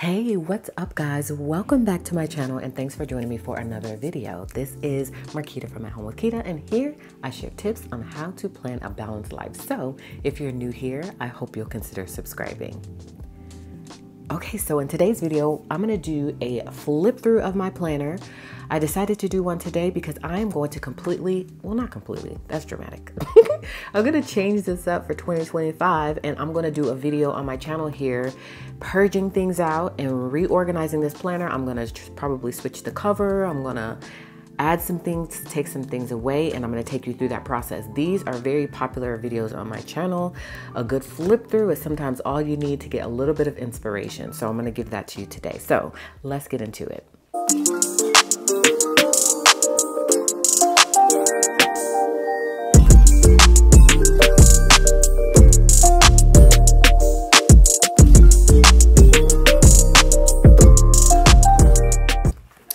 Hey, what's up guys? Welcome back to my channel and thanks for joining me for another video. This is Quita from AtHomeWithQuita, and here I share tips on how to plan a balanced life. So if you're new here, I hope you'll consider subscribing. Okay, so in today's video, I'm gonna do a flip through of my planner. I decided to do one today because I am going to not completely, that's dramatic. I'm gonna change this up for 2025 and I'm gonna do a video on my channel here, purging things out and reorganizing this planner. I'm gonna probably switch the cover. I'm gonna add some things, take some things away, and I'm gonna take you through that process. These are very popular videos on my channel. A good flip through is sometimes all you need to get a little bit of inspiration. So I'm gonna give that to you today. So let's get into it.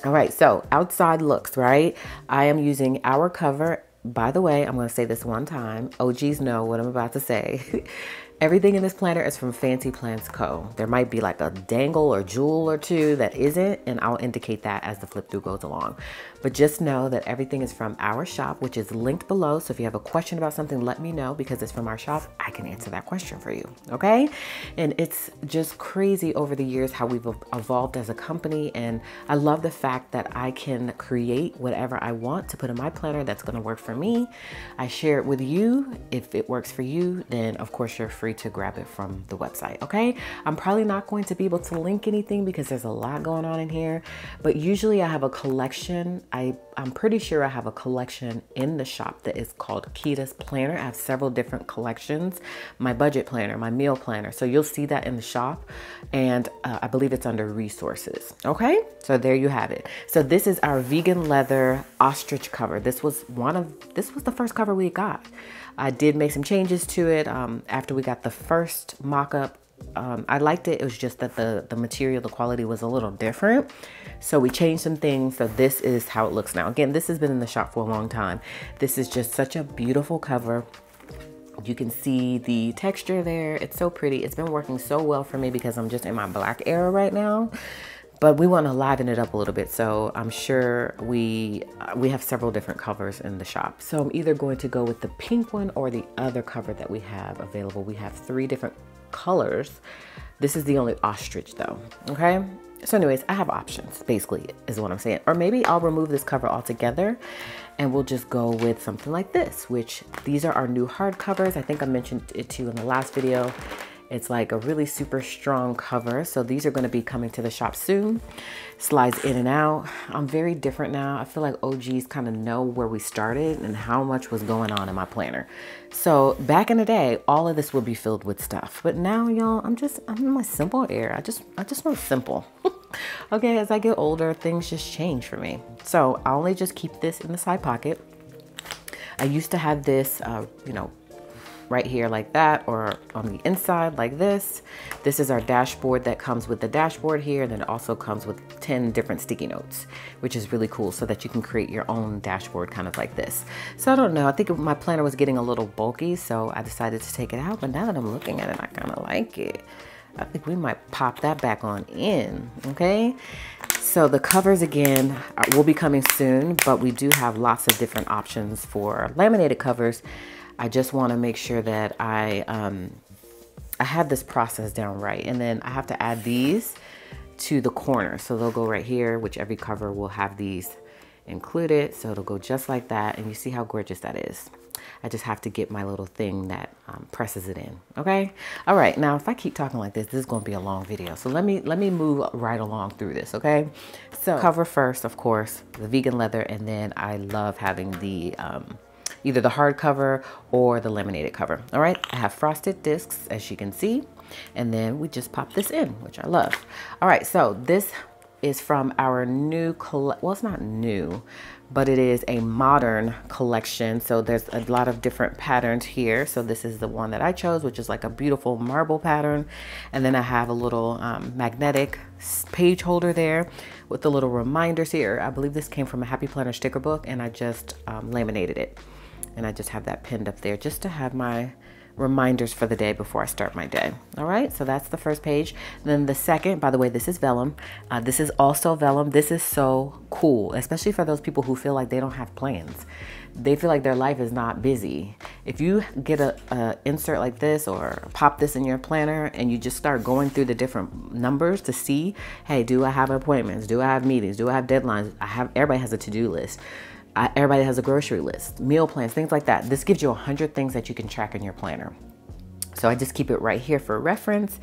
All right, so outside looks, right? I am using our cover. By the way, I'm going to say this one time. OGs know what I'm about to say. Everything in this planner is from Fancy Plans Co. There might be like a dangle or jewel or two that isn't, and I'll indicate that as the flip through goes along. But just know that everything is from our shop, which is linked below. So if you have a question about something, let me know because it's from our shop. I can answer that question for you, okay? And it's just crazy over the years how we've evolved as a company. And I love the fact that I can create whatever I want to put in my planner that's gonna work for me. I share it with you. If it works for you, then of course you're free to grab it from the website, okay? I'm probably not going to be able to link anything because there's a lot going on in here, but usually I have a collection. I'm pretty sure I have a collection in the shop that is called Quita's Planner. I have several different collections, my budget planner, my meal planner. So you'll see that in the shop, and I believe it's under resources, okay? So there you have it. So this is our vegan leather ostrich cover. This was the first cover we got. I did make some changes to it after we got the first mock-up. I liked it. It was just that the material, the quality was a little different. So we changed some things. So this is how it looks now. Again, this has been in the shop for a long time. This is just such a beautiful cover. You can see the texture there. It's so pretty. It's been working so well for me because I'm just in my black era right now. But we want to liven it up a little bit, so I'm sure we have several different covers in the shop. So I'm either going to go with the pink one or the other cover that we have available. We have 3 different colors. This is the only ostrich though, okay? So anyways, I have options, basically, is what I'm saying. Or maybe I'll remove this cover altogether and we'll just go with something like this, which these are our new hard covers. I think I mentioned it to you in the last video. It's like a really super strong cover. So these are going to be coming to the shop soon. Slides in and out. I'm very different now. I feel like OGs kind of know where we started and how much was going on in my planner. So back in the day, all of this would be filled with stuff. But now, y'all, I'm in my simple era. I just want simple. Okay, as I get older, things just change for me. So I only just keep this in the side pocket. I used to have this, you know, right here like that, or on the inside like this. This is our dashboard that comes with the dashboard here, and then it also comes with 10 different sticky notes, which is really cool so that you can create your own dashboard kind of like this. So I don't know, I think my planner was getting a little bulky, so I decided to take it out, but now that I'm looking at it, I kind of like it. I think we might pop that back on in, okay? So the covers again will be coming soon, but we do have lots of different options for laminated covers. I just want to make sure that I have this process down right. And then I have to add these to the corner. So they'll go right here, which every cover will have these included. So it'll go just like that. And you see how gorgeous that is. I just have to get my little thing that presses it in. Okay. All right. Now, if I keep talking like this is going to be a long video. So let me move right along through this. Okay. So cover first, of course, the vegan leather. And then I love having the either the hard cover or the laminated cover. All right, I have frosted discs, as you can see, and then we just pop this in, which I love. All right, so this is from our new, well, it's not new, but it is a modern collection. So there's a lot of different patterns here. So this is the one that I chose, which is like a beautiful marble pattern. And then I have a little magnetic page holder there with the little reminders here. I believe this came from a Happy Planner sticker book, and I just laminated it. And I just have that pinned up there just to have my reminders for the day before I start my day. All right, so that's the first page. Then the second, by the way, this is vellum. This is also vellum. This is so cool, especially for those people who feel like they don't have plans. They feel like their life is not busy. If you get a insert like this or pop this in your planner and you just start going through the different numbers to see, hey, do I have appointments? Do I have meetings? Do I have deadlines? Everybody has a to-do list. Everybody has a grocery list, meal plans, things like that. This gives you 100 things that you can track in your planner. So I just keep it right here for reference.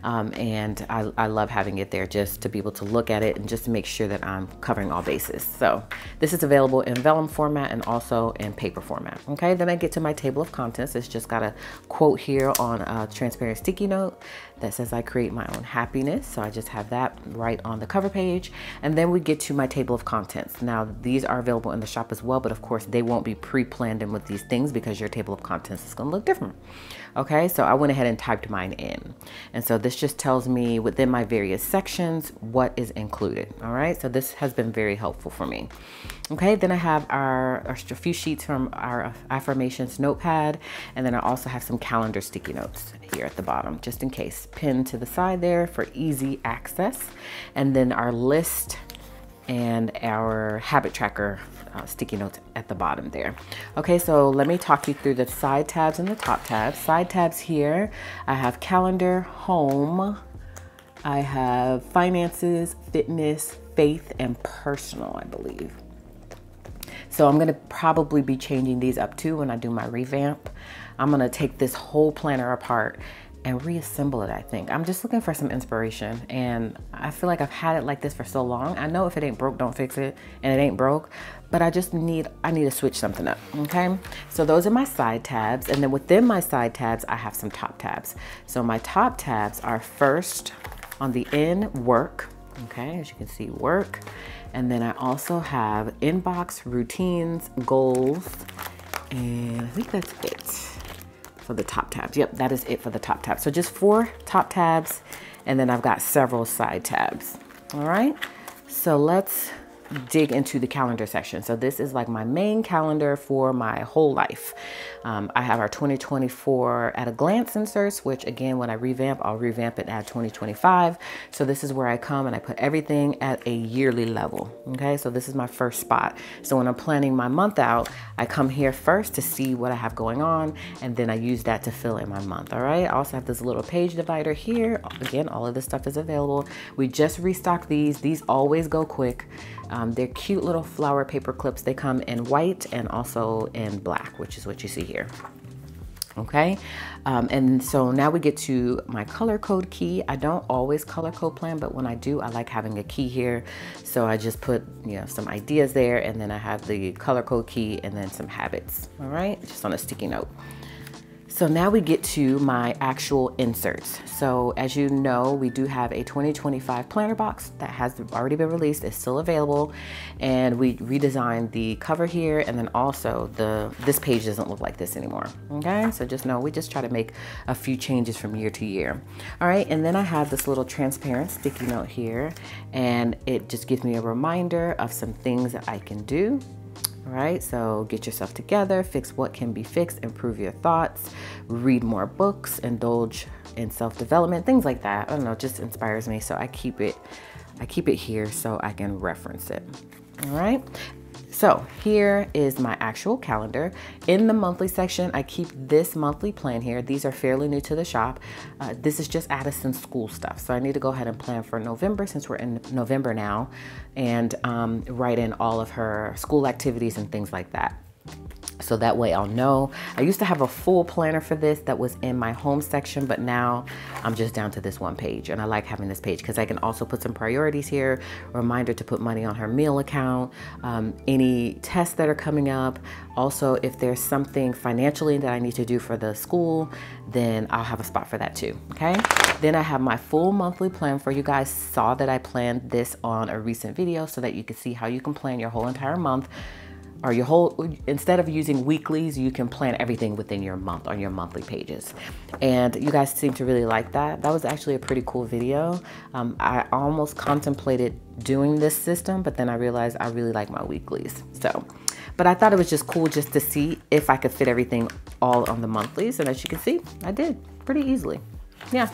And I love having it there just to be able to look at it and just to make sure that I'm covering all bases. So this is available in vellum format and also in paper format. Okay, then I get to my table of contents. It's just got a quote here on a transparent sticky note that says I create my own happiness. So I just have that right on the cover page. And then we get to my table of contents. Now these are available in the shop as well, but of course they won't be pre-planned in with these things because your table of contents is gonna look different. Okay, so I went ahead and typed mine in. And so this just tells me within my various sections what is included. All right, so this has been very helpful for me. Okay, then I have a few sheets from our affirmations notepad, and then I also have some calendar sticky notes here at the bottom, just in case, pinned to the side there for easy access. And then our list and our habit tracker sticky notes at the bottom there. Okay, so let me talk you through the side tabs and the top tabs. Side tabs here, I have calendar, home, I have finances, fitness, faith, and personal, I believe. So I'm gonna probably be changing these up too when I do my revamp. I'm gonna take this whole planner apart and reassemble it, I think. I'm just looking for some inspiration, and I feel like I've had it like this for so long. I know if it ain't broke, don't fix it, and it ain't broke, but I need to switch something up, okay? So those are my side tabs, and then within my side tabs, I have some top tabs. So my top tabs are first on the end, work, okay? As you can see, work. And then I also have inbox, routines, goals, and I think that's it for the top tabs. Yep, that is it for the top tabs. So just 4 top tabs, and then I've got several side tabs. All right, so let's dig into the calendar section. So this is like my main calendar for my whole life. I have our 2024 at a glance inserts, which again, when I revamp, I'll revamp it at 2025. So this is where I come and I put everything at a yearly level. Okay, so this is my first spot. So when I'm planning my month out, I come here first to see what I have going on, and then I use that to fill in my month. All right, I also have this little page divider here. Again, all of this stuff is available. We just restocked these. These always go quick. They're cute little flower paper clips. They come in white and also in black, which is what you see here. Okay, and so now we get to my color code key. I don't always color code plan, but when I do, I like having a key here. So I just put, you know, some ideas there, and then I have the color code key and then some habits. All right, just on a sticky note. So now we get to my actual inserts. So as you know, we do have a 2025 planner box that has already been released. It's still available. And we redesigned the cover here. And then also this page doesn't look like this anymore. Okay, so just know we just try to make a few changes from year to year. All right, and then I have this little transparent sticky note here. And it just gives me a reminder of some things that I can do. All right, so get yourself together, fix what can be fixed, improve your thoughts, read more books, indulge in self-development, things like that. I don't know, it just inspires me. So I keep it here so I can reference it. All right. So here is my actual calendar. In the monthly section, I keep this monthly plan here. These are fairly new to the shop. This is just Addison's school stuff. So I need to go ahead and plan for November, since we're in November now, and write in all of her school activities and things like that. So that way I'll know. I used to have a full planner for this that was in my home section, but now I'm just down to this one page. And I like having this page because I can also put some priorities here, reminder to put money on her meal account, any tests that are coming up. Also, if there's something financially that I need to do for the school, then I'll have a spot for that too, okay? Then I have my full monthly plan for you guys. Saw that I planned this on a recent video so that you can see how you can plan your whole entire month or your whole, instead of using weeklies, you can plan everything within your month on your monthly pages. And you guys seem to really like that. That was actually a pretty cool video. I almost contemplated doing this system, but then I realized I really like my weeklies. So, but I thought it was just cool just to see if I could fit everything all on the monthlies. And as you can see, I did pretty easily. Yeah.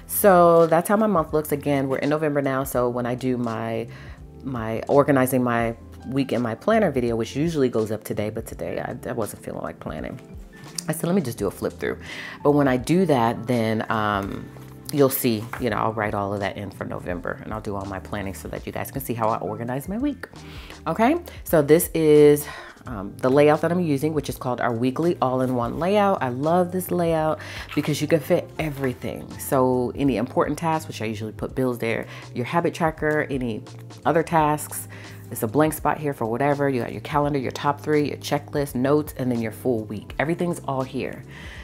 So that's how my month looks. Again, we're in November now. So when I do my organizing my week in my planner video, which usually goes up today, but today I wasn't feeling like planning. I said, let me just do a flip through. But when I do that, then you'll see, you know, I'll write all of that in for November, and I'll do all my planning so that you guys can see how I organize my week. Okay, so this is the layout that I'm using, which is called our weekly all-in-one layout. I love this layout because you can fit everything. So any important tasks, which I usually put bills there, your habit tracker, any other tasks, it's a blank spot here for whatever. You got your calendar, your top 3, your checklist, notes, and then your full week. Everything's all here.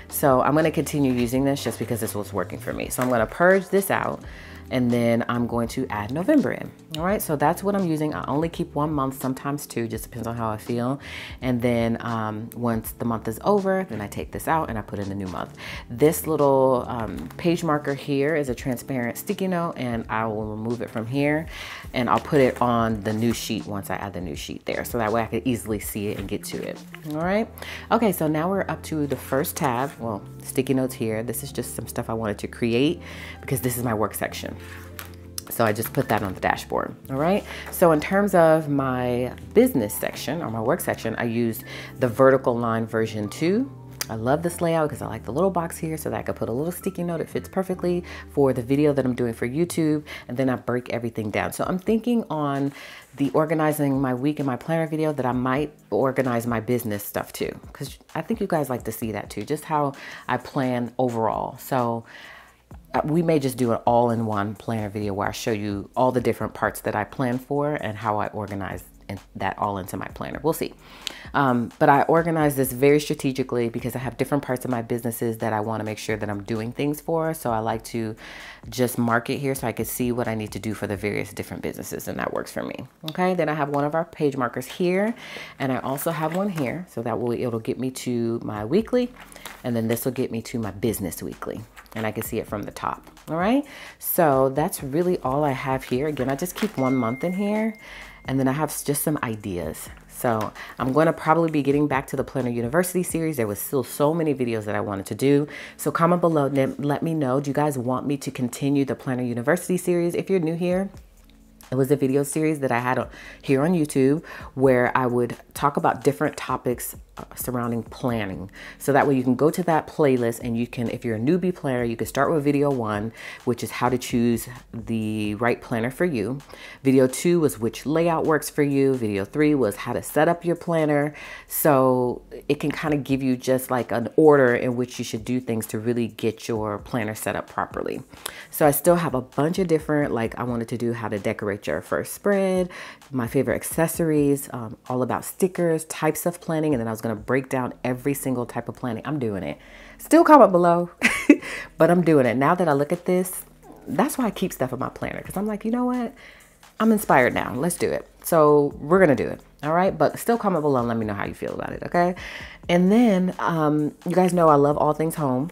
So I'm going to continue using this just because this was working for me. So I'm going to purge this out, and then I'm going to add November in. All right, so that's what I'm using. I only keep 1 month, sometimes 2, just depends on how I feel. And then once the month is over, then I take this out and I put in the new month. This little page marker here is a transparent sticky note, and I will remove it from here and I'll put it on the new sheet once I add the new sheet there. So that way I can easily see it and get to it. All right. Okay, so now we're up to the first tab. Well, sticky notes here. This is just some stuff I wanted to create because this is my work section. So I just put that on the dashboard. All right. So in terms of my business section or my work section, I used the vertical line version 2. I love this layout because I like the little box here so that I could put a little sticky note. It fits perfectly for the video that I'm doing for YouTube. And then I break everything down. So I'm thinking on the organizing my week in my planner video that I might organize my business stuff too, because I think you guys like to see that too, just how I plan overall. So we may just do an all-in-one planner video where I show you all the different parts that I plan for and how I organize that all into my planner. We'll see. But I organize this very strategically because I have different parts of my businesses that I want to make sure that I'm doing things for. So I like to just mark it here so I can see what I need to do for the various different businesses, and that works for me. Okay, then I have one of our page markers here, and I also have one here, so that it'll get me to my weekly, and then this will get me to my business weekly, and I can see it from the top. All right, so that's really all I have here. Again, I just keep 1 month in here, and then I have just some ideas. So I'm going to probably be getting back to the Planner University series. There was still so many videos that I wanted to do. So comment below and let me know. Do you guys want me to continue the Planner University series? If you're new here, it was a video series that I had here on YouTube where I would talk about different topics surrounding planning. So that way you can go to that playlist and you can, if you're a newbie planner, you can start with video 1, which is how to choose the right planner for you. Video 2 was which layout works for you. Video 3 was how to set up your planner. So it can kind of give you just like an order in which you should do things to really get your planner set up properly. So I still have a bunch of different, like I wanted to do how to decorate your first spread, my favorite accessories, all about stickers, types of planning, and then I was going to break down every single type of planning. I'm doing it. Still comment below, but I'm doing it. Now that I look at this, that's why I keep stuff in my planner, because I'm like, you know what? I'm inspired now. Let's do it. So we're going to do it. All right. But still comment below and let me know how you feel about it. Okay. And then you guys know I love all things home.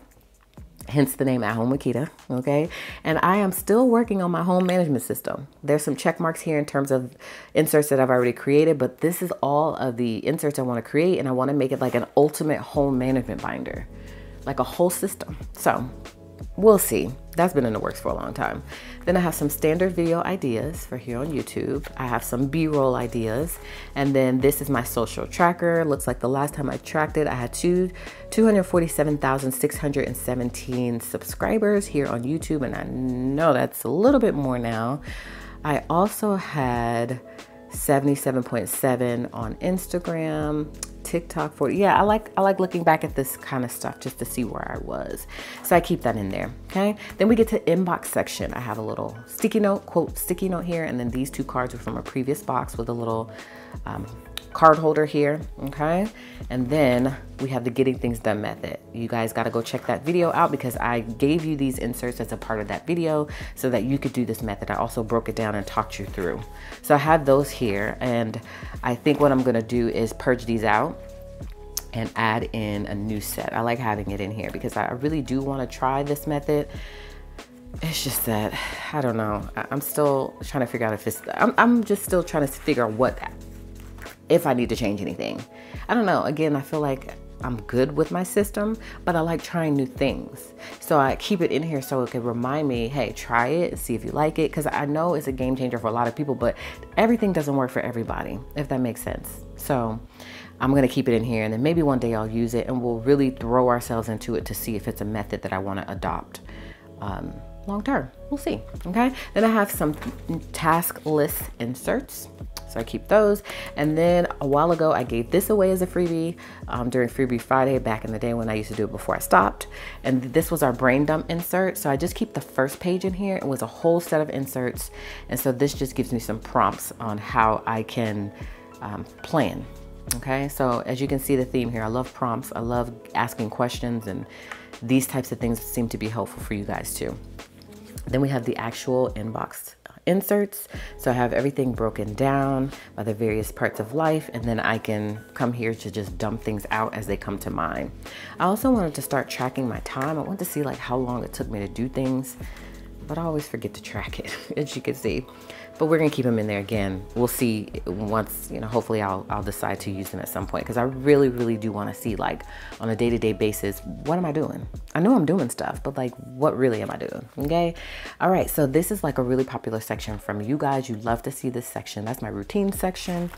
Hence the name At Home with Quita, okay? And I am still working on my home management system. There's some check marks here in terms of inserts that I've already created, but this is all of the inserts I want to create, and I want to make it like an ultimate home management binder, like a whole system. So we'll see. That's been in the works for a long time. Then I have some standard video ideas for here on YouTube. I have some B-roll ideas. And then this is my social tracker. Looks like the last time I tracked it, I had 247,617 subscribers here on YouTube. And I know that's a little bit more now. I also had 77.7 on Instagram, TikTok 40. Yeah, I like looking back at this kind of stuff just to see where I was. So I keep that in there. Okay. Then we get to inbox section. I have a little sticky note, quote, sticky note here. And then these 2 cards are from a previous box with a little card holder here, okay? And then we have the getting things done method. You guys got to go check that video out because I gave you these inserts as a part of that video so that you could do this method. I also broke it down and talked you through. So I have those here, and I think what I'm going to do is purge these out and add in a new set. I like having it in here because I really do want to try this method. It's just that, I don't know. I'm still trying to figure out if it's, I'm just still trying to figure out if I need to change anything. I don't know. Again, I feel like I'm good with my system, but I like trying new things. So I keep it in here so it can remind me, hey, try it and see if you like it. Because I know it's a game changer for a lot of people, but everything doesn't work for everybody, if that makes sense. So I'm going to keep it in here, and then maybe one day I'll use it and we'll really throw ourselves into it to see if it's a method that I want to adopt long term. We'll see. Okay. Then I have some task list inserts. So I keep those. And then a while ago, I gave this away as a freebie during Freebie Friday back in the day when I used to do it before I stopped. And this was our brain dump insert. So I just keep the first page in here. It was a whole set of inserts. And so this just gives me some prompts on how I can plan. Okay. So as you can see the theme here, I love prompts. I love asking questions, and these types of things seem to be helpful for you guys too. Then we have the actual inbox inserts. So I have everything broken down by the various parts of life, and then I can come here to just dump things out as they come to mind. I also wanted to start tracking my time. I want to see like how long it took me to do things, but I always forget to track it, as you can see. But we're gonna keep them in there again. We'll see once, hopefully I'll decide to use them at some point, because I really, really do want to see, like, on a day-to-day basis, what am I doing? I know I'm doing stuff, but like, what really am I doing? Okay. All right. So this is like a really popular section from you guys. You love to see this section. That's my routine section.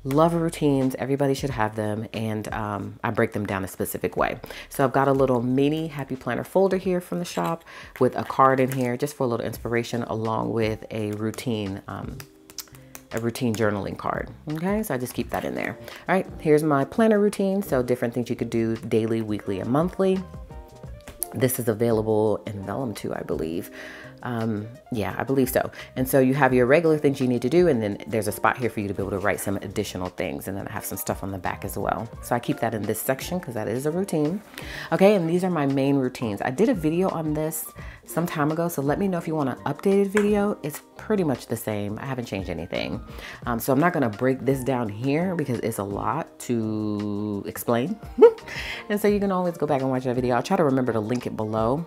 Love routines. Everybody should have them. And I break them down a specific way. So I've got a little mini happy planner folder here from the shop with a card in here just for a little inspiration, along with a routine journaling card. Okay, so I just keep that in there. All right, here's my planner routine. So different things you could do daily, weekly, and monthly. This is available in vellum too, I believe. Yeah, I believe so. And so you have your regular things you need to do, and then there's a spot here for you to be able to write some additional things. And then I have some stuff on the back as well. So I keep that in this section because that is a routine. Okay, and these are my main routines. I did a video on this some time ago, so let me know if you want an updated video. It's pretty much the same. I haven't changed anything. So I'm not gonna break this down here because it's a lot to explain. And so you can always go back and watch that video. I'll try to remember to link it below.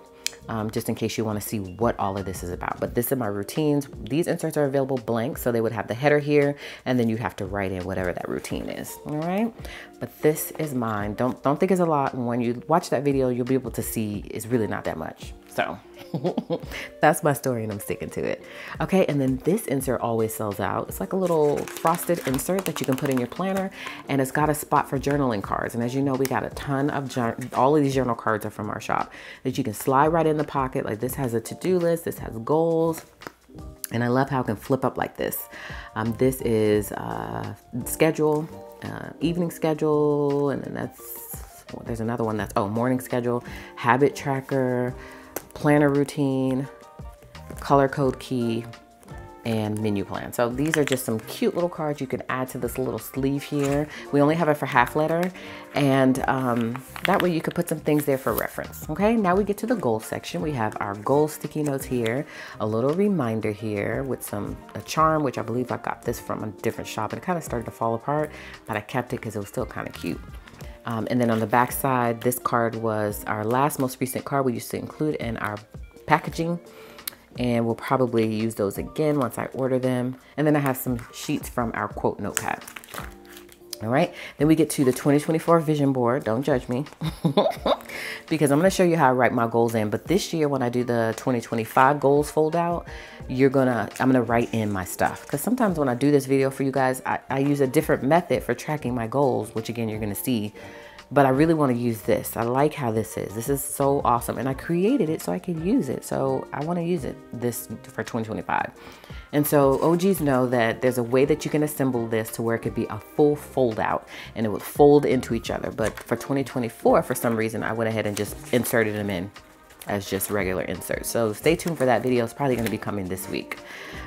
Just in case you want to see what all of this is about. But this is my routines. These inserts are available blank, so they would have the header here, and then you have to write in whatever that routine is. All right, but this is mine. Don't think it's a lot. And when you watch that video, you'll be able to see it's really not that much. So that's my story, and I'm sticking to it. Okay, and then this insert always sells out. It's like a little frosted insert that you can put in your planner, and it's got a spot for journaling cards. And as you know, we got a ton of all of these journal cards are from our shop that you can slide right in the pocket. Like this has a to-do list, this has goals, and I love how it can flip up like this. This is schedule, evening schedule, and then there's another one that's morning schedule, habit tracker, planner routine, color code key, and menu plan. So these are just some cute little cards you can add to this little sleeve here. We only have it for half letter, and that way you could put some things there for reference. Okay, now we get to the goal section. We have our goal sticky notes here, a little reminder here with a charm, which I believe I got this from a different shop, and it kind of started to fall apart, but I kept it because it was still kind of cute. And then on the back side, this card was our most recent card we used to include in our packaging, and we'll probably use those again once I order them. And then I have some sheets from our quote notepad. All right, then we get to the 2024 vision board. Don't judge me because I'm going to show you how I write my goals in. But this year, when I do the 2025 goals fold out, I'm gonna write in my stuff, because sometimes when I do this video for you guys, I use a different method for tracking my goals, which again you're gonna see. But I really want to use this. I like how this is. This is so awesome. And I created it so I could use it. So I want to use this for 2025. And so OGs know that there's a way that you can assemble this to where it could be a full fold out and it would fold into each other. But for 2024, for some reason, I went ahead and just inserted them in as just regular inserts. So stay tuned for that video. It's probably going to be coming this week.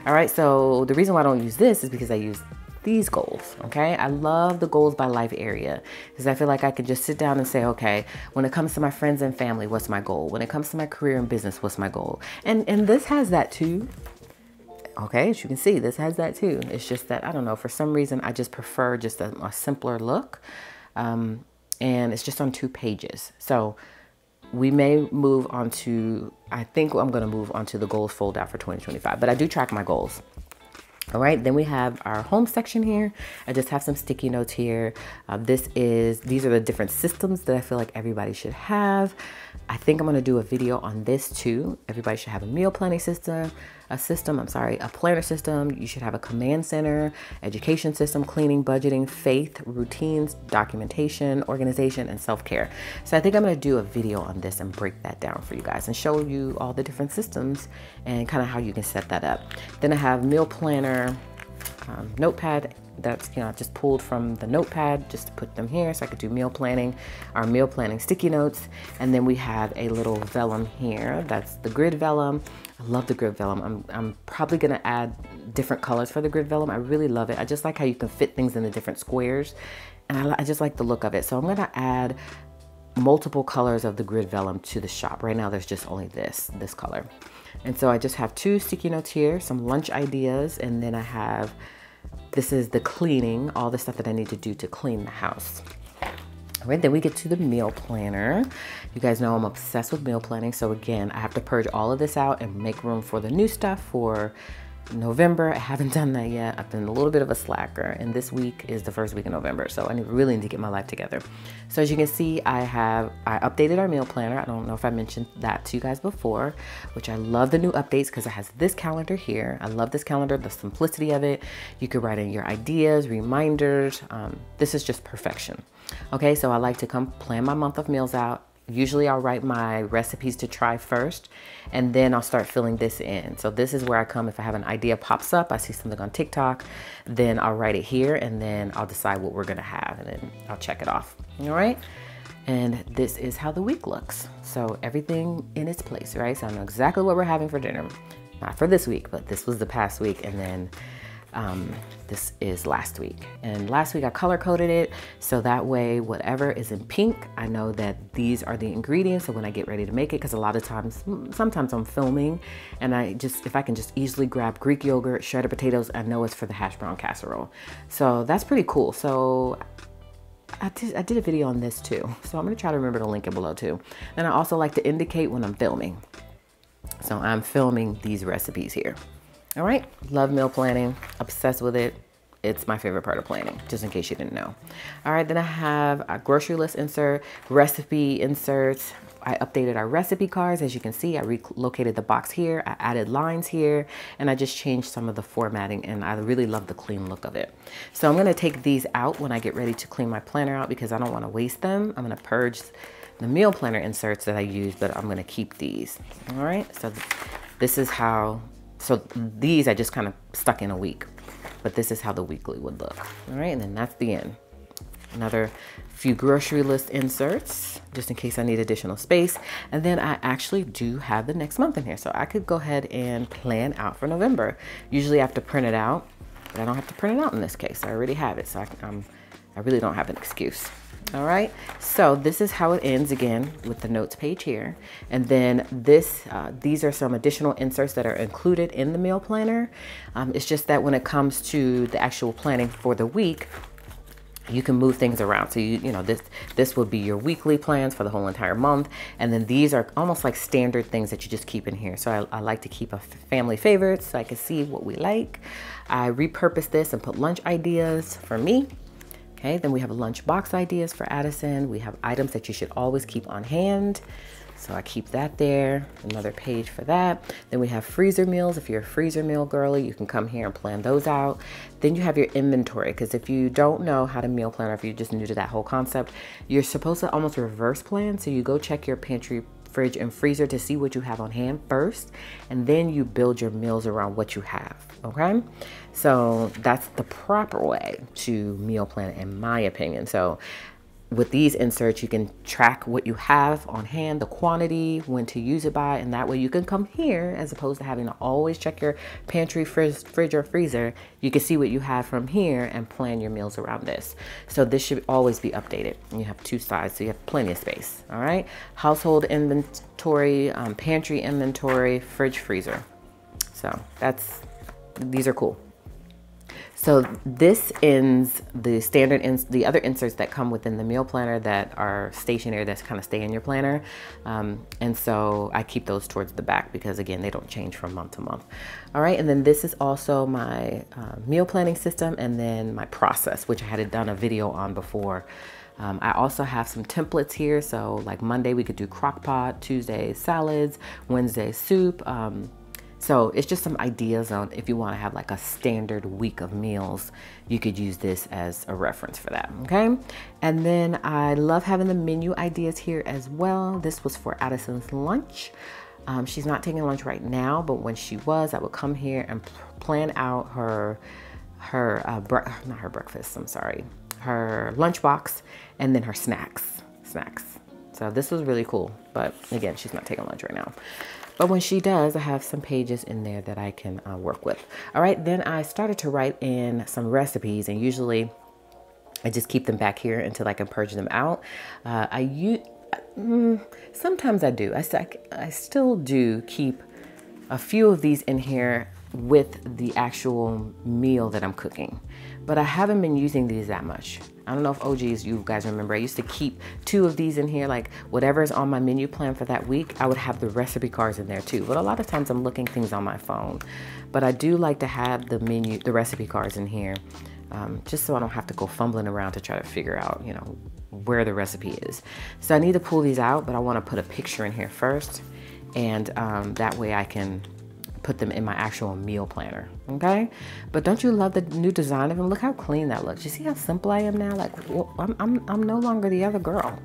All right. So the reason why I don't use this is because I use these goals, okay? I love the goals by life area because I feel like I could just sit down and say, okay, when it comes to my friends and family, what's my goal? When it comes to my career and business, what's my goal? And this has that too. Okay, as you can see, this has that too. It's just that, I don't know, for some reason, I just prefer just a simpler look. And it's just on 2 pages. So we may move on to, I think I'm going to move on to the goals fold out for 2025, but I do track my goals. All right, then we have our home section here. I just have some sticky notes here. These are the different systems that I feel like everybody should have. I think I'm gonna do a video on this too. Everybody should have a meal planning system, a planner system. You should have a command center, education system, cleaning, budgeting, faith, routines, documentation, organization, and self-care. So I think I'm gonna do a video on this and break that down for you guys and show you all the different systems and kind of how you can set that up. Then I have meal planner, notepad. That's, I just pulled from the notepad just to put them here so I could do meal planning, our meal planning sticky notes. And then we have a little vellum here. That's the grid vellum. I love the grid vellum. I'm probably gonna add different colors for the grid vellum. I really love it. I just like how you can fit things in the different squares. And I just like the look of it. So I'm gonna add multiple colors of the grid vellum to the shop. Right now there's just only this color. And so I just have 2 sticky notes here, some lunch ideas, and then I have, this is the cleaning, all the stuff that I need to do to clean the house. All right, then we get to the meal planner. You guys know I'm obsessed with meal planning. So again, I have to purge all of this out and make room for the new stuff for November. I haven't done that yet. I've been a little bit of a slacker, and this week is the first week of November, so I really need to get my life together. So as you can see, I updated our meal planner. I don't know if I mentioned that to you guys before, which I love the new updates because it has this calendar here. I love this calendar, the simplicity of it. You could write in your ideas, reminders. This is just perfection. Okay, so I like to come plan my month of meals out. Usually I'll write my recipes to try first, and then I'll start filling this in. So this is where I come. If I have an idea pops up, I see something on TikTok, then I'll write it here, and then I'll decide what we're gonna have, and then I'll check it off. All right. And this is how the week looks. So everything in its place, right? So I know exactly what we're having for dinner. Not for this week, but this was the past week, and then this is last week. And last week I color coded it so that way whatever is in pink, I know that these are the ingredients. So when I get ready to make it, because a lot of times, sometimes I'm filming and if I can just easily grab Greek yogurt, shredded potatoes, I know it's for the hash brown casserole. So that's pretty cool. So I did a video on this too. So I'm gonna try to remember to link it below too. And I also like to indicate when I'm filming. So I'm filming these recipes here. All right, love meal planning, obsessed with it. It's my favorite part of planning, just in case you didn't know. All right, then I have a grocery list insert, recipe inserts. I updated our recipe cards. As you can see, I relocated the box here. I added lines here, and I just changed some of the formatting, and I really love the clean look of it. So I'm gonna take these out when I get ready to clean my planner out because I don't wanna waste them. I'm gonna purge the meal planner inserts that I use, but I'm gonna keep these. All right, so this is how, so these I just kind of stuck in a week, but this is how the weekly would look. All right, and then that's the end. Another few grocery list inserts, just in case I need additional space. And then I actually do have the next month in here. So I could go ahead and plan out for November. Usually I have to print it out, but I don't have to print it out in this case. I already have it, so I really don't have an excuse. All right, so this is how it ends again with the notes page here. And then these are some additional inserts that are included in the meal planner. It's just that when it comes to the actual planning for the week, you can move things around. So you know, this would be your weekly plans for the whole entire month. And then these are almost like standard things that you just keep in here. So I like to keep a family favorites so I can see what we like. I repurposed this and put lunch ideas for me. Okay, then we have lunch box ideas for Addison. We have items that you should always keep on hand. So I keep that there, another page for that. Then we have freezer meals. If you're a freezer meal girly, you can come here and plan those out. Then you have your inventory, because if you don't know how to meal plan, or if you're just new to that whole concept, you're supposed to almost reverse plan. So you go check your pantry, fridge, and freezer to see what you have on hand first, and then you build your meals around what you have, okay? So that's the proper way to meal plan, in my opinion. So with these inserts, you can track what you have on hand, the quantity, when to use it by, and that way you can come here as opposed to having to always check your pantry, fridge, or freezer. You can see what you have from here and plan your meals around this. So this should always be updated. You have two sides, so you have plenty of space. All right, household inventory, pantry inventory, fridge, freezer. So these are cool. So this ends the standard, the other inserts that come within the meal planner that are stationary, that's kind of stay in your planner. And so I keep those towards the back because again, they don't change from month to month. All right, and then this is also my meal planning system and then my process, which I had done a video on before. I also have some templates here. So like Monday, we could do crock pot, Tuesday, salads, Wednesday, soup. So it's just some ideas on if you want to have like a standard week of meals, you could use this as a reference for that, okay? And then I love having the menu ideas here as well. This was for Addison's lunch. She's not taking lunch right now, but when she was, I would come here and plan out her lunchbox and then her snacks. So this was really cool, but again, she's not taking lunch right now. But when she does, I have some pages in there that I can work with. All right, then I started to write in some recipes, and usually I just keep them back here until I can purge them out. Sometimes I do. I still do keep a few of these in here with the actual meal that I'm cooking, but I haven't been using these that much. I don't know if OGs, you guys remember, I used to keep 2 of these in here, like whatever's on my menu plan for that week, I would have the recipe cards in there too. But a lot of times I'm looking things on my phone, but I do like to have the recipe cards in here, just so I don't have to go fumbling around to try to figure out, you know, where the recipe is. So I need to pull these out, but I want to put a picture in here first, and that way I can put them in my actual meal planner, okay? But don't you love the new design of them? Look how clean that looks. You see how simple I am now? Like, well, I'm no longer the other girl.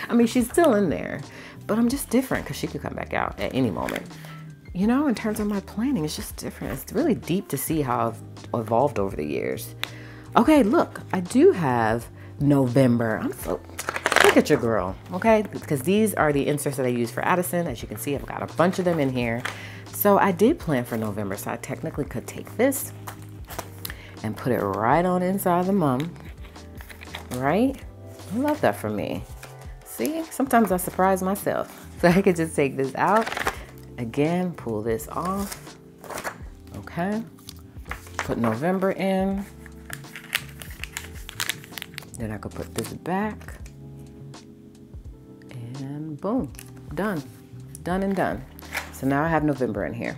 I mean, she's still in there, but I'm just different because she could come back out at any moment. You know, in terms of my planning, it's just different. It's really deep to see how I've evolved over the years. Okay, look, I do have November. Look at your girl, okay? Because these are the inserts that I use for Addison. As you can see, I've got a bunch of them in here. So I did plan for November, so I technically could take this and put it right on inside the month, right? I love that for me. See, sometimes I surprise myself. So I could just take this out, again, pull this off, okay? Put November in. Then I could put this back, and boom, done and done. So now I have November in here.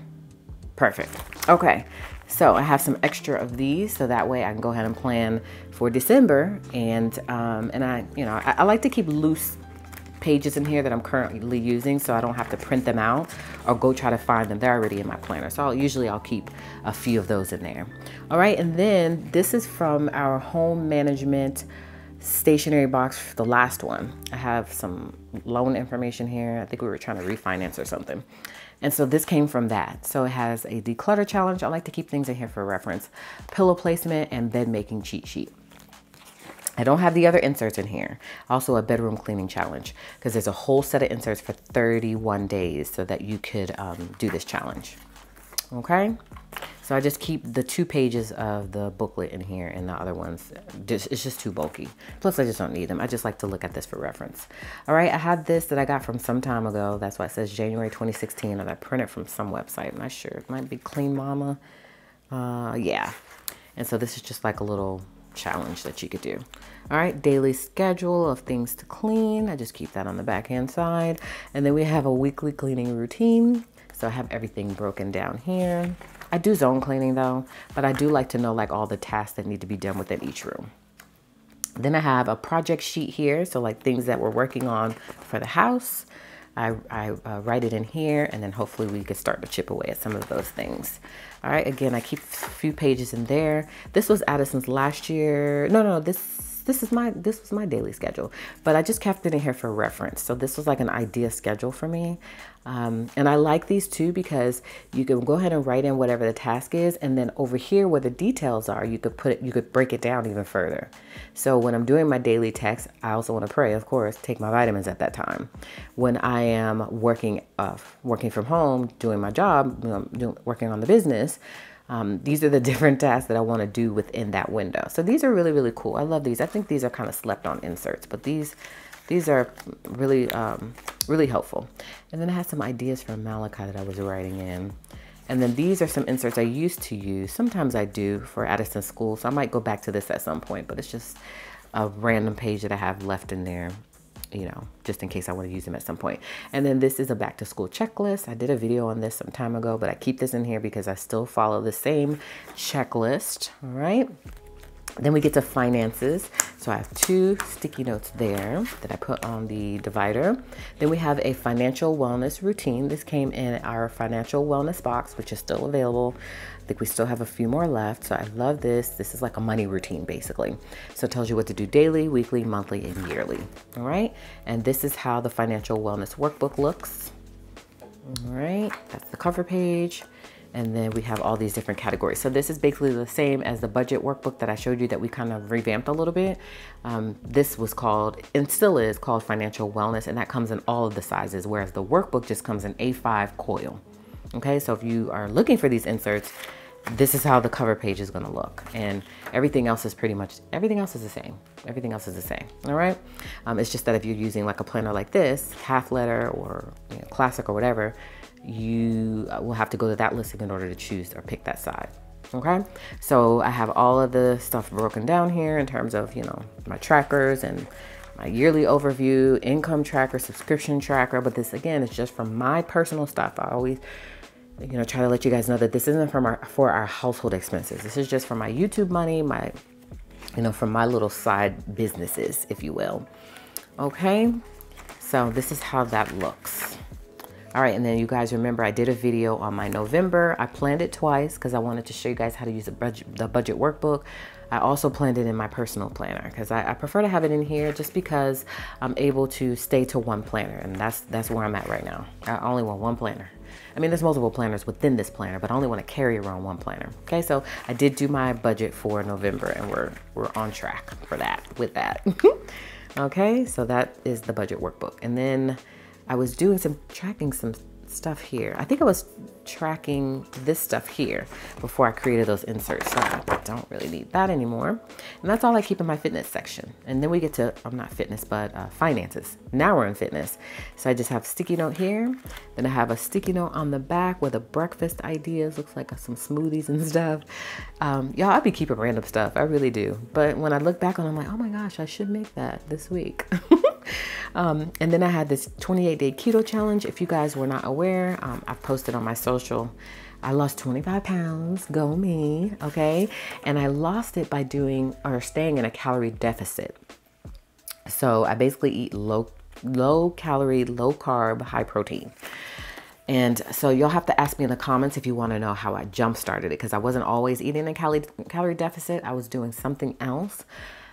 Perfect. Okay, so I have some extra of these, so that way I can go ahead and plan for December. And I like to keep loose pages in here that I'm currently using, so I don't have to print them out or go try to find them. They're already in my planner. So I'll keep a few of those in there. All right, and then this is from our home management stationery box, the last one. I have some loan information here. I think we were trying to refinance or something. And so this came from that. So it has a declutter challenge. I like to keep things in here for reference. Pillow placement and bed making cheat sheet. I don't have the other inserts in here. Also a bedroom cleaning challenge, because there's a whole set of inserts for 31 days so that you could do this challenge. Okay. So I just keep the 2 pages of the booklet in here, and the other ones, it's just too bulky. Plus I just don't need them. I just like to look at this for reference. All right, I had this that I got from some time ago. That's why it says January 2016, and I printed from some website. I'm not sure. It might be Clean Mama. Yeah. And so this is just like a little challenge that you could do. All right, daily schedule of things to clean. I just keep that on the back hand side. And then we have a weekly cleaning routine. So I have everything broken down here. I do zone cleaning though, but I do like to know like all the tasks that need to be done within each room. Then I have a project sheet here. So like things that we're working on for the house. I write it in here, and then hopefully we can start to chip away at some of those things. All right, again, I keep a few pages in there. This was Addison's last year. No, this this was my daily schedule, but I just kept it in here for reference. So this was like an idea schedule for me. And I like these too, because you can go ahead and write in whatever the task is. And then over here where the details are, you could break it down even further. So when I'm doing my daily text, I also want to pray, of course, take my vitamins at that time. When I am working from home, doing my job, working on the business, these are the different tasks that I want to do within that window. So these are really, really cool. I love these. I think these are kind of slept on inserts, but these are really, really helpful. And then I had some ideas from Malachi that I was writing in. And then these are some inserts I used to use. Sometimes I do for Addison School. So I might go back to this at some point, but it's just a random page that I have left in there, you know, just in case I want to use them at some point. And then this is a back to school checklist. I did a video on this some time ago, but I keep this in here because I still follow the same checklist. All right. Then we get to finances. So I have 2 sticky notes there that I put on the divider. Then we have a financial wellness routine. This came in our financial wellness box, which is still available. I think we still have a few more left. So I love this. This is like a money routine, basically. So it tells you what to do daily, weekly, monthly, and yearly. All right. And this is how the financial wellness workbook looks. All right. That's the cover page. And then we have all these different categories. So this is basically the same as the budget workbook that I showed you that we kind of revamped a little bit. This was called, and still is called, Financial Wellness, and that comes in all of the sizes, whereas the workbook just comes in A5 coil. Okay, so if you are looking for these inserts, this is how the cover page is going to look, and everything else is everything else is the same. Everything else is the same. All right. It's just that if you're using like a planner like this, half letter or classic or whatever, you will have to go to that listing in order to choose or pick that side. Okay. So I have all of the stuff broken down here in terms of, my trackers and my yearly overview, income tracker, subscription tracker. But this, again, is just from my personal stuff. I always, try to let you guys know that this isn't for our household expenses. This is just for my YouTube money, from my little side businesses, if you will. Okay. So this is how that looks. All right, and then you guys remember I did a video on my November. I planned it twice because I wanted to show you guys how to use the budget workbook. I also planned it in my personal planner because I prefer to have it in here just because I'm able to stay to one planner, and that's where I'm at right now. I only want one planner. I mean, there's multiple planners within this planner, but I only want to carry around one planner. Okay, so I did do my budget for November, and we're on track for that with that. Okay, so that is the budget workbook, and then I was tracking some stuff here. I think I was tracking this stuff here before I created those inserts. So I don't really need that anymore. And that's all I keep in my fitness section. And then we get to, I'm not fitness, but finances. Now we're in fitness. So I just have a sticky note here. Then I have a sticky note on the back with the breakfast ideas. Looks like some smoothies and stuff. Y'all, I be keeping random stuff. I really do. But when I look back on it, I'm like, oh my gosh, I should make that this week. And then I had this 28-day keto challenge. If you guys were not aware, I posted on my social. I lost 25 pounds, go me, okay? And I lost it by staying in a calorie deficit. So I basically eat low calorie, low carb, high protein. And so you'll have to ask me in the comments if you want to know how I jump started it, because I wasn't always eating a calorie deficit. I was doing something else.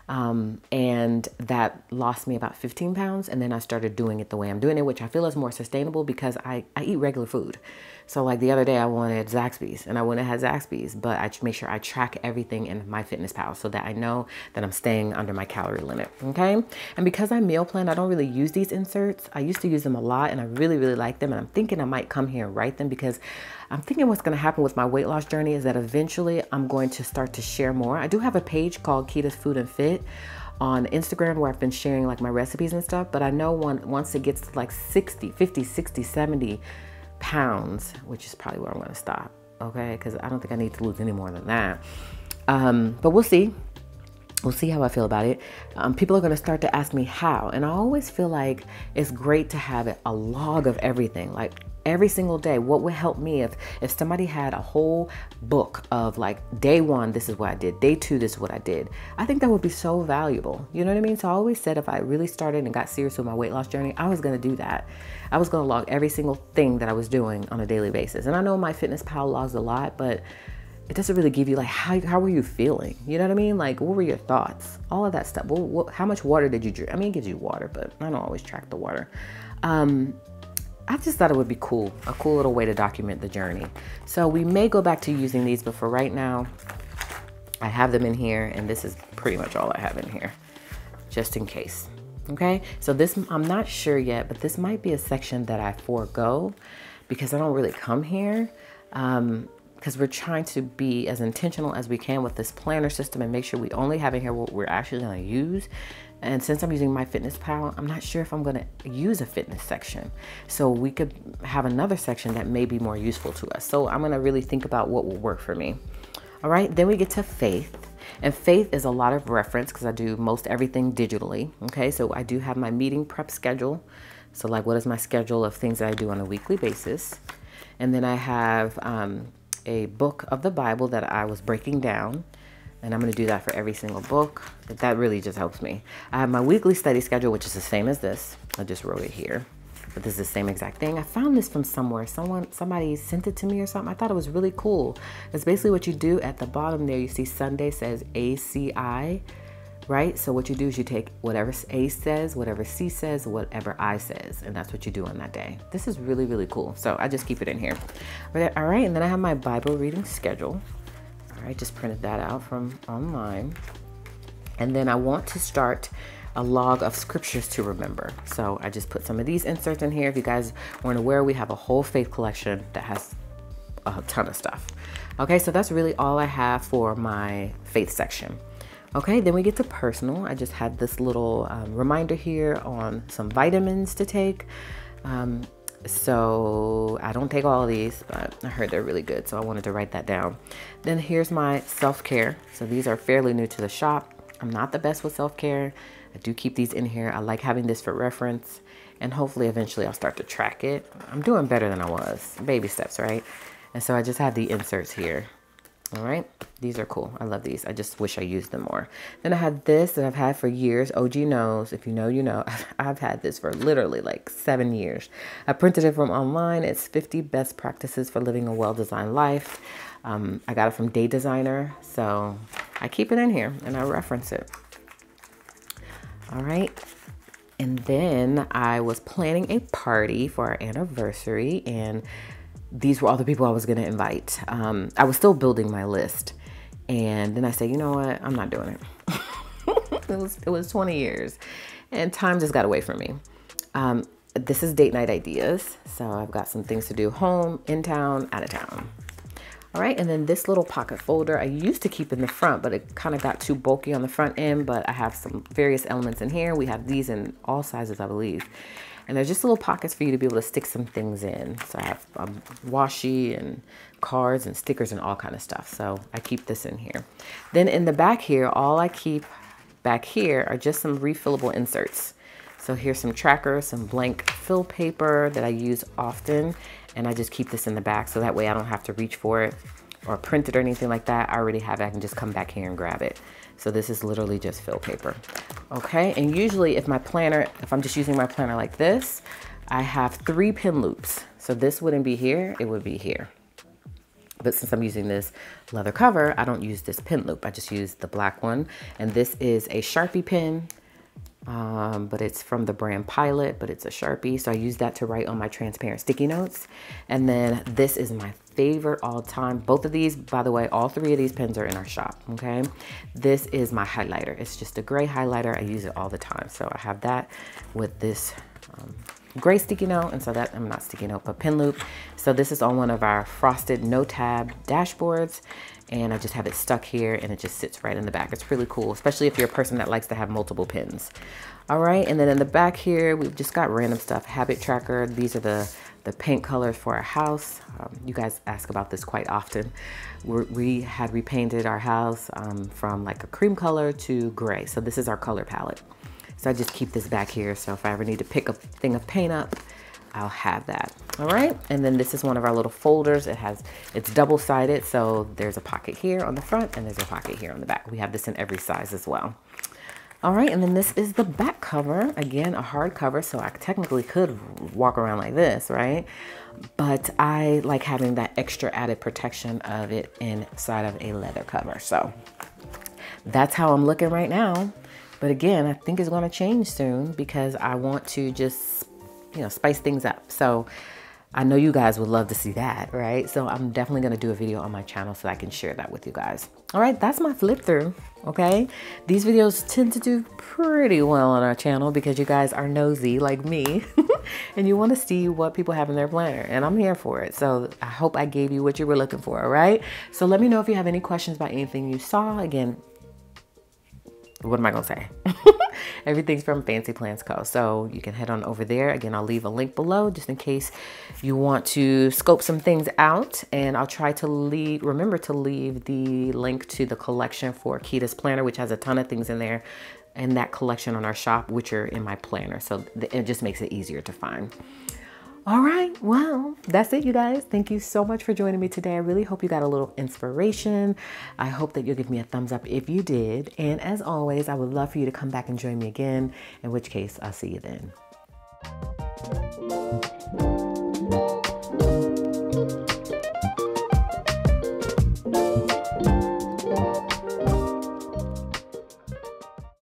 And that lost me about 15 pounds. And then I started doing it the way I'm doing it, which I feel is more sustainable because I eat regular food. So like the other day I wanted Zaxby's and I went and had Zaxby's, but I make sure I track everything in MyFitnessPal so that I know that I'm staying under my calorie limit. Okay. And because I meal plan, I don't really use these inserts. I used to use them a lot and I really, really like them. And I'm thinking I might come here and write them because I'm thinking what's going to happen with my weight loss journey is that eventually I'm going to start to share more. I do have a page called Quita's Food and Fit on Instagram where I've been sharing like my recipes and stuff. But I know once it gets to like 50, 60, 70 pounds, which is probably where I'm going to stop. Okay. Because I don't think I need to lose any more than that. But we'll see. We'll see how I feel about it. People are going to start to ask me how. And I always feel like it's great to have a log of everything. Like every single day, what would help me if somebody had a whole book of like day 1, this is what I did. Day 2, this is what I did. I think that would be so valuable. You know what I mean? So I always said if I really started and got serious with my weight loss journey, I was going to do that. I was going to log every single thing that I was doing on a daily basis. And I know MyFitnessPal logs a lot, but it doesn't really give you like, how were you feeling? You know what I mean? Like, what were your thoughts? All of that stuff. Well, how much water did you drink? I mean, it gives you water, but I don't always track the water. I just thought it would be cool, a cool little way to document the journey. So we may go back to using these, but for right now, I have them in here, and this is pretty much all I have in here, just in case. Okay, so this, I'm not sure yet, but this might be a section that I forego because I don't really come here. Because we're trying to be as intentional as we can with this planner system and make sure we only have in here what we're actually going to use. And since I'm using MyFitnessPal, I'm not sure if I'm going to use a fitness section. So we could have another section that may be more useful to us. So I'm going to really think about what will work for me. All right, then we get to faith. And faith is a lot of reference because I do most everything digitally. Okay, so I do have my meeting prep schedule. So like, what is my schedule of things that I do on a weekly basis? And then I have a book of the Bible that I was breaking down. And I'm going to do that for every single book. That really just helps me. I have my weekly study schedule, which is the same as this. I just wrote it here. But this is the same exact thing. I found this from somewhere. Somebody sent it to me or something. I thought it was really cool. It's basically what you do at the bottom there. You see Sunday says ACI, right? So what you do is you take whatever A says, whatever C says, whatever I says, and that's what you do on that day. This is really, really cool. So I just keep it in here. All right, and then I have my Bible reading schedule. All right, just printed that out from online. And then I want to start a log of scriptures to remember. So I just put some of these inserts in here. If you guys weren't aware, we have a whole faith collection that has a ton of stuff. Okay, so that's really all I have for my faith section. Okay, then we get to personal. I just had this little reminder here on some vitamins to take. So I don't take all of these, but I heard they're really good. So I wanted to write that down. Then here's my self-care. So these are fairly new to the shop. I'm not the best with self-care. I do keep these in here. I like having this for reference, and hopefully eventually I'll start to track it. I'm doing better than I was. Baby steps, right? And so I just have the inserts here. All right, these are cool. I love these. I just wish I used them more. Then I have this that I've had for years. OG knows. If you know, you know. I've had this for literally like 7 years. I printed it from online. It's 50 best practices for living a well-designed life. I got it from Day Designer, so I keep it in here and I reference it. All right. And then I was planning a party for our anniversary, and these were all the people I was going to invite. I was still building my list. And then I said, you know what? I'm not doing it. It was 20 years and time just got away from me. This is date night ideas. So I've got some things to do: home, in town, out of town. All right. And then this little pocket folder I used to keep in the front, but it kind of got too bulky on the front end. But I have some various elements in here. We have these in all sizes, I believe. And they're just little pockets for you to be able to stick some things in. So I have washi and cards and stickers and all kind of stuff. So I keep this in here. Then in the back here, all I keep back here are just some refillable inserts. So here's some trackers, some blank fill paper that I use often. And I just keep this in the back so that way I don't have to reach for it or print it or anything like that. I already have it. I can just come back here and grab it. So this is literally just fill paper. Okay, and usually if I'm just using my planner like this, I have 3 pin loops. So this wouldn't be here, it would be here. But since I'm using this leather cover, I don't use this pin loop. I just use the black one. And this is a Sharpie pin, but it's from the brand Pilot, but it's a Sharpie. So I use that to write on my transparent sticky notes. And then this is my favorite all time. Both of these, by the way, all 3 of these pens are in our shop, okay? This is my highlighter. It's just a gray highlighter. I use it all the time. So I have that with this gray sticky note, and so that, I'm not sticky note, but pin loop. So this is on one of our frosted no tab dashboards, and I just have it stuck here and it just sits right in the back. It's really cool, especially if you're a person that likes to have multiple pins. All right, and then in the back here, we've just got random stuff. Habit tracker. These are the paint colors for our house. You guys ask about this quite often. We had repainted our house from like a cream color to gray. So this is our color palette. So I just keep this back here. So if I ever need to pick a thing of paint up, I'll have that. All right. And then this is one of our little folders. It's double-sided. So there's a pocket here on the front and there's a pocket here on the back. We have this in every size as well. All right, and then this is the back cover. Again, a hard cover, so I technically could walk around like this, right? but I like having that extra added protection of it inside of a leather cover. So that's how I'm looking right now. But again, I think it's going to change soon because I want to just, you know, spice things up. So I know you guys would love to see that, right? So I'm definitely going to do a video on my channel so I can share that with you guys. All right, that's my flip through, okay? These videos tend to do pretty well on our channel because you guys are nosy like me and you want to see what people have in their planner, and I'm here for it. So I hope I gave you what you were looking for, all right? So let me know if you have any questions about anything you saw. Again, what am I going to say? Everything's from Fancy Plans Co. So you can head on over there. Again, I'll leave a link below just in case you want to scope some things out. And I'll try to remember to leave the link to the collection for Quita's planner, which has a ton of things in there, and that collection on our shop, which are in my planner. So it just makes it easier to find. All right, well, that's it, you guys. Thank you so much for joining me today. I really hope you got a little inspiration. I hope that you'll give me a thumbs up if you did. And as always, I would love for you to come back and join me again, in which case I'll see you then.